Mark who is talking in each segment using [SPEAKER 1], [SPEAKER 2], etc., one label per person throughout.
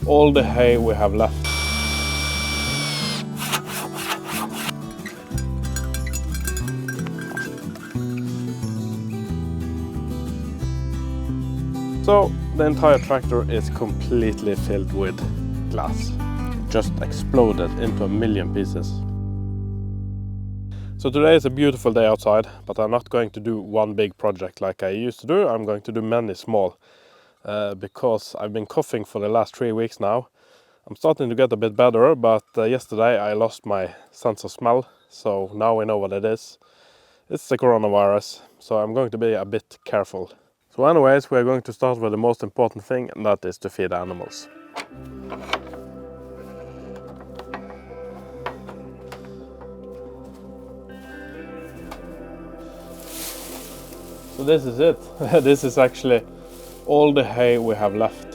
[SPEAKER 1] all the hay we have left. So the entire tractor is completely filled with glass. It just exploded into a million pieces. So today is a beautiful day outside, but I'm not going to do one big project like I used to do. I'm going to do many small, because I've been coughing for the last 3 weeks now. I'm starting to get a bit better, but yesterday I lost my sense of smell, so now we know what it is. It's the coronavirus, so I'm going to be a bit careful. So anyways, we're going to start with the most important thing, and that is to feed animals. So this is it. This is actually all the hay we have left.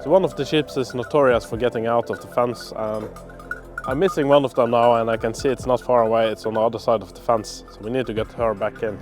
[SPEAKER 1] So one of the sheep is notorious for getting out of the fence. I'm missing one of them now, and I can see it's not far away. It's on the other side of the fence, so we need to get her back in.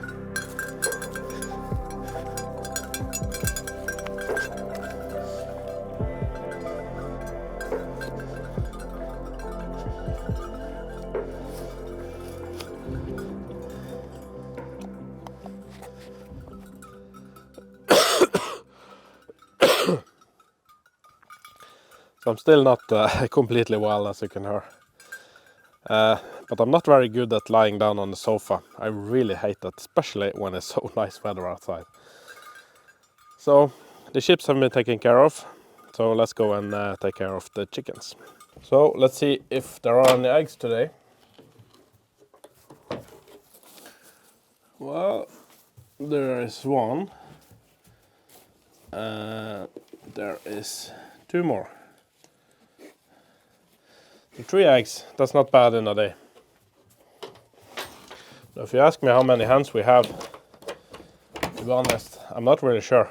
[SPEAKER 1] So I'm still not completely well, as you can hear. But I'm not very good at lying down on the sofa. I really hate that, especially when it's so nice weather outside. So the sheep have been taken care of. So let's go and take care of the chickens. So let's see if there are any eggs today. Well, there is one. There is 2 more. 3 eggs, that's not bad in a day. Now, if you ask me how many hens we have, to be honest, I'm not really sure.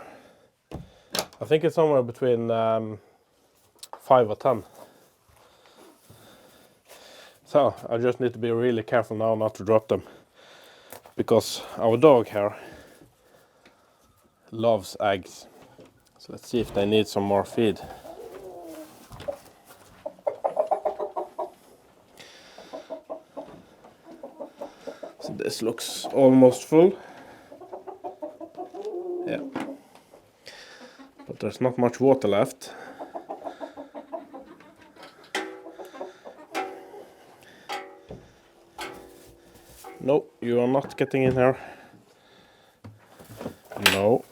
[SPEAKER 1] I think it's somewhere between 5 or 10. So I just need to be really careful now not to drop them, because our dog here loves eggs. So let's see if they need some more feed. So this looks almost full. Yeah. But there's not much water left. No, you are not getting in here. No.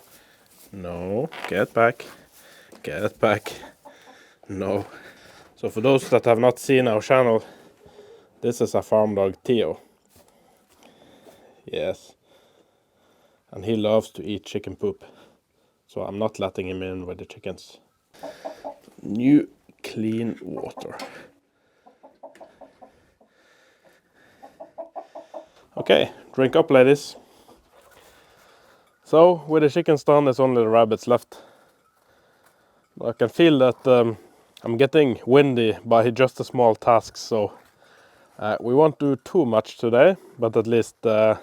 [SPEAKER 1] No. Get back. Get back. No. So for those that have not seen our channel, this is a farm dog, Theo. Yes. And he loves to eat chicken poop. So I'm not letting him in with the chickens. New clean water. Okay, drink up, ladies. So with the chickens done, there's only the rabbits left. I can feel that I'm getting windy by just a small task, so we won't do too much today, but at least the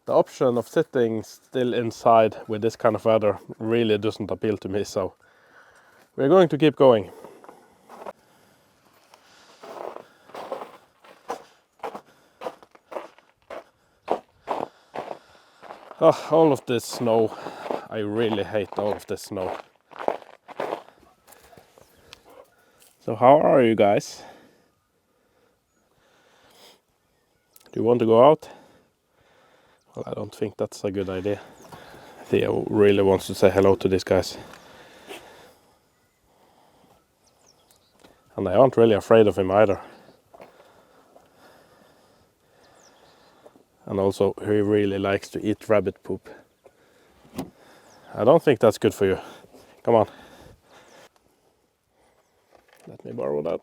[SPEAKER 1] option of sitting still inside with this kind of weather really doesn't appeal to me, so we're going to keep going. Oh, all of this snow. I really hate all of this snow. So how are you guys? Do you want to go out? Well, I don't think that's a good idea. Theo really wants to say hello to these guys. And they aren't really afraid of him either. And also, he really likes to eat rabbit poop. I don't think that's good for you. Come on. Let me borrow that.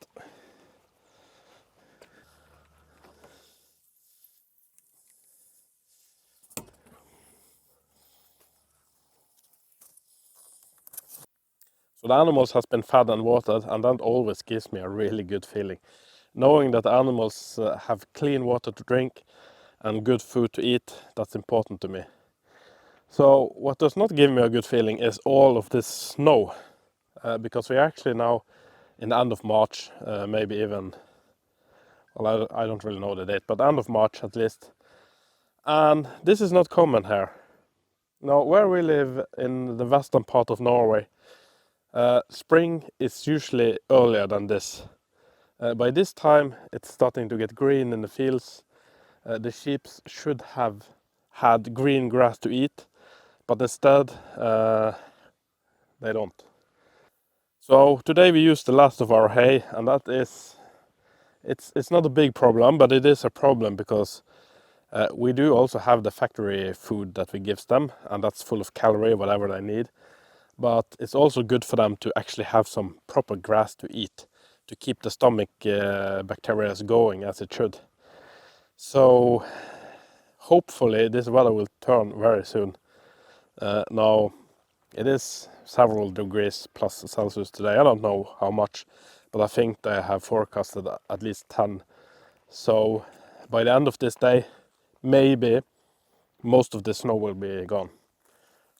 [SPEAKER 1] So the animals has been fed and watered, and that always gives me a really good feeling. Knowing that the animals have clean water to drink and good food to eat, that's important to me. So what does not give me a good feeling is all of this snow, because we're actually now in the end of March, maybe even, well, I don't really know the date, but end of March at least. And this is not common here. Now, where we live in the western part of Norway, spring is usually earlier than this. By this time, it's starting to get green in the fields. The sheep should have had green grass to eat, but instead, they don't. So today we use the last of our hay, and that is, it's not a big problem, but it is a problem because we do also have the factory food that we give them, and that's full of calorie, whatever they need. But it's also good for them to actually have some proper grass to eat, to keep the stomach bacteria going as it should. So hopefully this weather will turn very soon. Now it is several degrees plus Celsius today. I don't know how much, but I think they have forecasted at least 10. So by the end of this day, maybe most of the snow will be gone.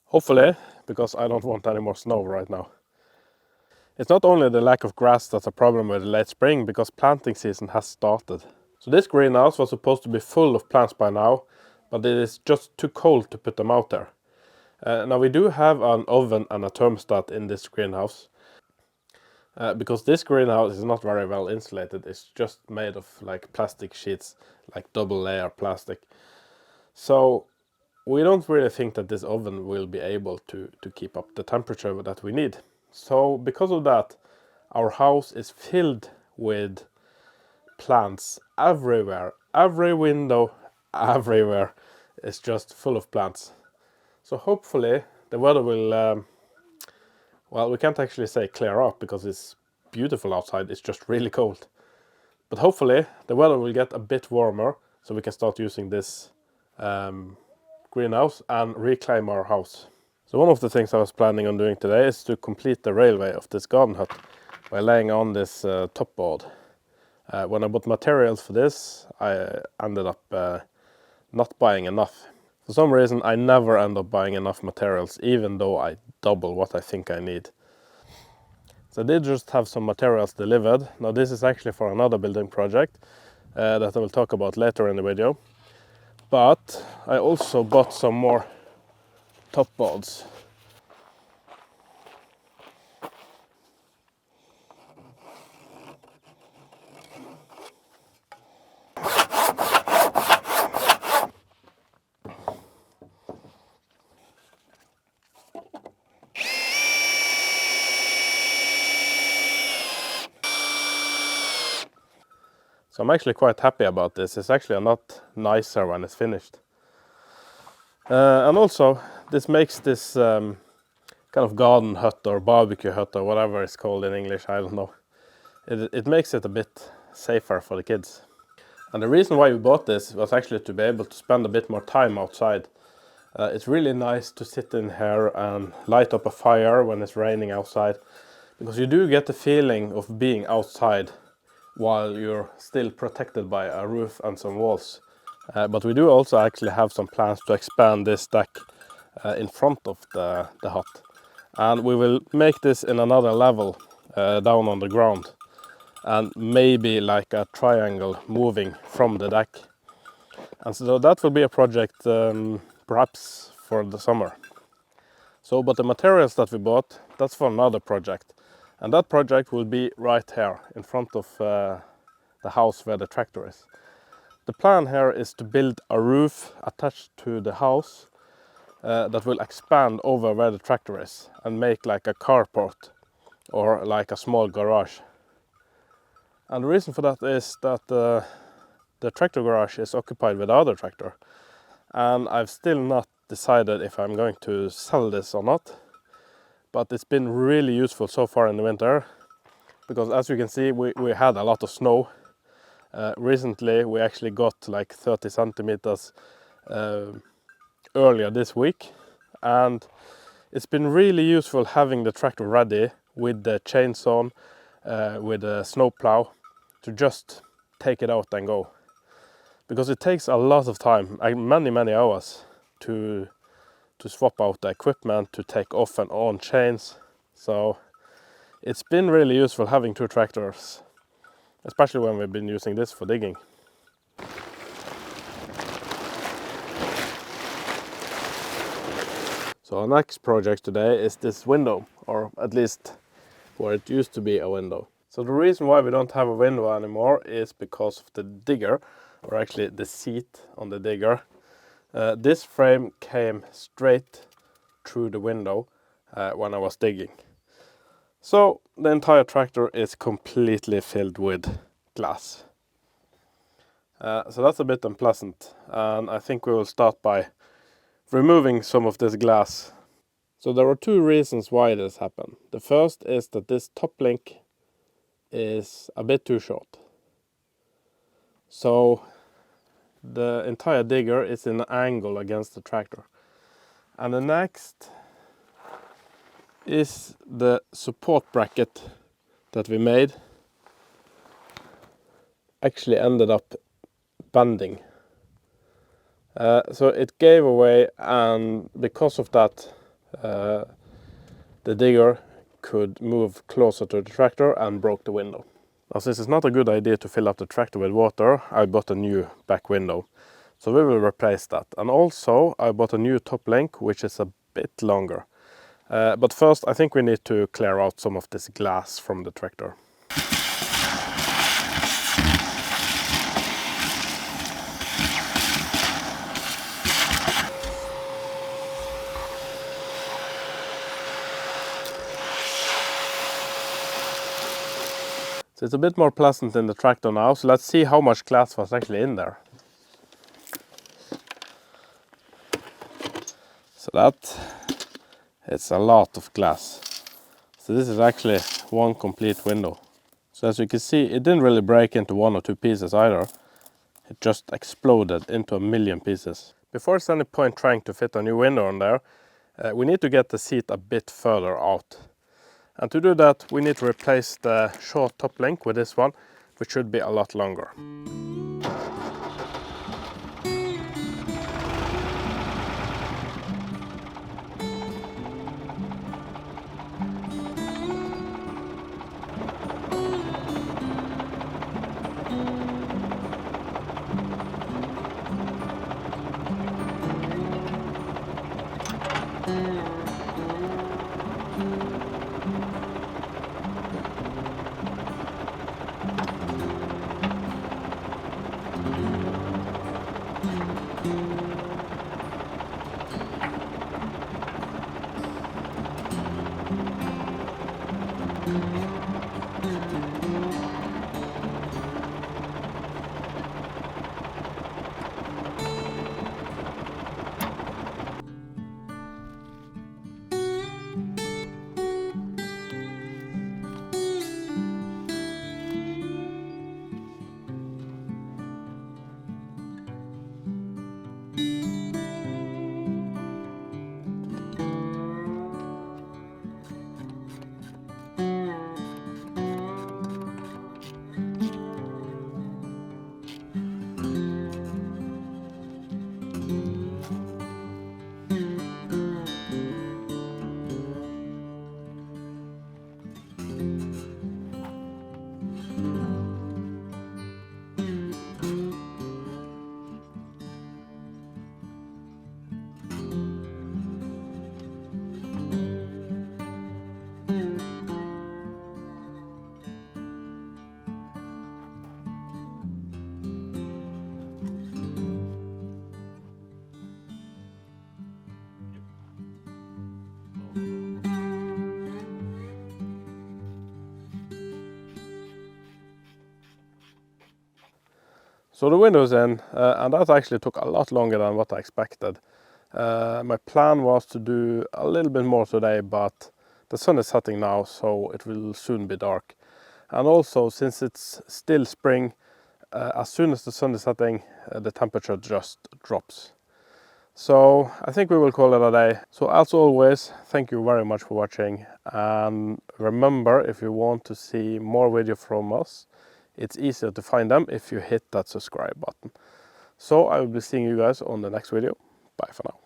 [SPEAKER 1] Hopefully, because I don't want any more snow right now. It's not only the lack of grass that's a problem with the late spring, because planting season has started. So this greenhouse was supposed to be full of plants by now, but it is just too cold to put them out there. Now we do have an oven and a thermostat in this greenhouse, because this greenhouse is not very well insulated. It's just made of like plastic sheets, like double layer plastic. So we don't really think that this oven will be able to keep up the temperature that we need. So because of that, our house is filled with plants everywhere. Every window, everywhere is just full of plants. So hopefully the weather will, well, we can't actually say clear up because it's beautiful outside, it's just really cold. But hopefully the weather will get a bit warmer so we can start using this greenhouse and reclaim our house. So one of the things I was planning on doing today is to complete the railway of this garden hut by laying on this top board. When I bought materials for this, I ended up not buying enough. For some reason, I never end up buying enough materials, even though I double what I think I need. So I did just have some materials delivered. Now this is actually for another building project that I will talk about later in the video. But I also bought some more top boards. So I'm actually quite happy about this. It's actually a lot nicer when it's finished. And also, this makes this kind of garden hut or barbecue hut or whatever it's called in English, I don't know. It makes it a bit safer for the kids. And the reason why we bought this was actually to be able to spend a bit more time outside. It's really nice to sit in here and light up a fire when it's raining outside, because you do get the feeling of being outside while you're still protected by a roof and some walls. But we do also actually have some plans to expand this deck in front of the hut. And we will make this in another level down on the ground. And maybe like a triangle moving from the deck. And so that will be a project perhaps for the summer. So, but the materials that we bought, that's for another project. And that project will be right here in front of the house where the tractor is. The plan here is to build a roof attached to the house that will expand over where the tractor is and make like a carport or like a small garage. And the reason for that is that the tractor garage is occupied with the other tractor. And I've still not decided if I'm going to sell this or not. But it's been really useful so far in the winter, because as you can see, we had a lot of snow. Recently we actually got like 30 centimeters earlier this week, and it's been really useful having the tractor ready with the chainsaw, with a snowplow, to just take it out and go. Because it takes a lot of time, many hours, to swap out the equipment, to take off and on chains. So it's been really useful having 2 tractors, especially when we've been using this for digging. So our next project today is this window, or at least where it used to be a window. So the reason why we don't have a window anymore is because of the digger, or actually the seat on the digger. This frame came straight through the window when I was digging. So the entire tractor is completely filled with glass. So that's a bit unpleasant, and I think we will start by removing some of this glass. So there are 2 reasons why this happened. The first is that this top link is a bit too short. So the entire digger is in an angle against the tractor. And the next is the support bracket that we made actually ended up bending. So it gave away, and because of that the digger could move closer to the tractor and broke the window. Now, since it's not a good idea to fill up the tractor with water, I bought a new back window. So we will replace that. And also I bought a new top link, which is a bit longer. But first I think we need to clear out some of this glass from the tractor. So it's a bit more pleasant in the tractor now, so let's see how much glass was actually in there. So it's a lot of glass. So this is actually one complete window. So as you can see, it didn't really break into 1 or 2 pieces either. It just exploded into a million pieces. Before there's any point trying to fit a new window on there, we need to get the seat a bit further out. And to do that, we need to replace the short top link with this one, which should be a lot longer. So the window's in, and that actually took a lot longer than what I expected. My plan was to do a little bit more today, but the sun is setting now, so it will soon be dark. And also, since it's still spring, as soon as the sun is setting, the temperature just drops. So I think we will call it a day. So as always, thank you very much for watching. And remember, if you want to see more videos from us, it's easier to find them if you hit that subscribe button. So I will be seeing you guys on the next video. Bye for now.